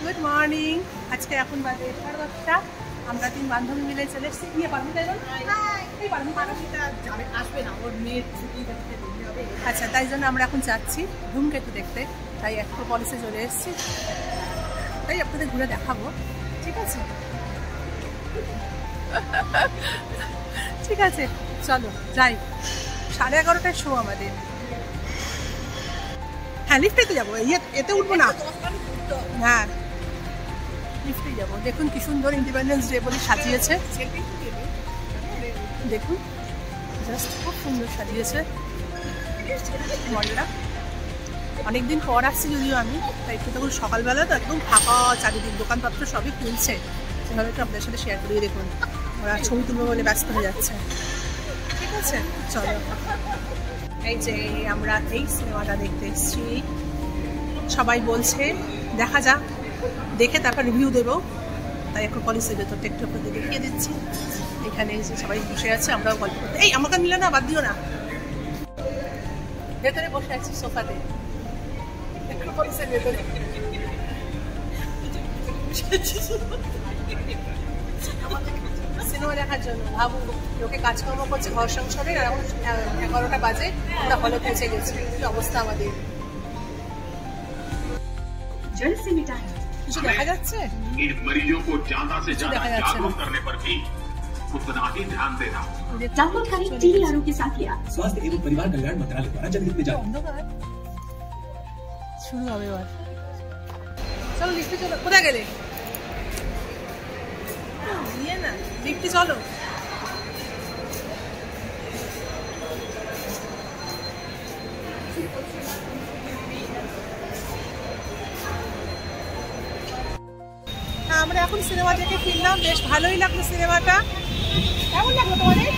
Good morning. আজকে এখন বাজে 10:30। আমরা 3 বান্ধবী মিলে চলে এসেছি। নিয়ে পারবি তাই বল? এই পারবি পারবিটা যাবে আসবে না, ওর মেয়ের ছুটি দেখতে হবে। আচ্ছা, তাই জন্য আমরা এখন যাচ্ছি ধূমকেতু দেখতে। তাই অ্যাক্রোপলিসে চলে এসেছি, তাই আপনাদের ঘুরে দেখাবো। ঠিক আছে ঠিক আছে, চলো যাই। 11:30টায় শো আমাদের। হ্যাঁ, লিফটেতে যাবো, এতে উঠবো না। হ্যাঁ, লিফটে যাবো। দেখুন কি সুন্দর ইন্ডিপেন্ডেন্স ডে বলে সাজিয়েছে। দেখুন, জাস্ট খুব সুন্দর সাজিয়েছে মলটা। অনেকদিন পর আসছি যদিও আমি, তাই একটু তখন সকালবেলা তো একদম ফাঁকা, চারিদিক দোকানপত্র সবই খুলছে। সেভাবে একটু আপনাদের সাথে শেয়ার করিয়ে দেখুন। ওরা ছবি তুলবো বলে ব্যস্ত হয়ে যাচ্ছে। ঠিক আছে, চলো। এই যে আমরা এই সিনেমাটা দেখতে এসেছি। সবাই বলছে দেখা যাক, দেখে তারপর রিভিউ দেবো। তাই অ্যাক্রোপলিসের ভেতরটা একটু আপনাদের দেখিয়ে দিচ্ছি। এখানে সবাই বসে আছে, আমরাও গল্প করতে। এই আমাকে নিলে না, বাদ দিও না। ভেতরে বসে আছি সোফাতে, অ্যাক্রোপলিসের ভেতরে। সিনেমা দেখার জন্য ভাবুন, লোকে কাজকর্ম করছে ঘর সংসারে, আর এখন 11টা বাজে, আমরা হলে পৌঁছে গেছি। কি অবস্থা আমাদের। কিছু দেখা যাচ্ছে? দেখা যাচ্ছে শুরু হবে এবার। চলো লিফটে চলো। কোথায় গেলে? না, লিফটে চলো। আমরা এখন সিনেমা দেখে ফিরলাম। বেশ ভালোই লাগলো সিনেমাটা। কেমন লাগলো তোমাদের?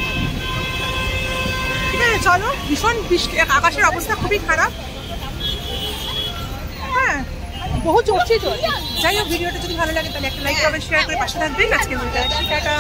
ঠিক আছে, চলো। ভীষণ বৃষ্টি, আকাশের অবস্থা খুবই খারাপ। হ্যাঁ, বহু চড়ছে চল। যাই হোক, ভিডিওটা যদি ভালো লাগে তাহলে একটা লাইক করবেন, শেয়ার করে পাশে থাকবেন। আজকে টাটা।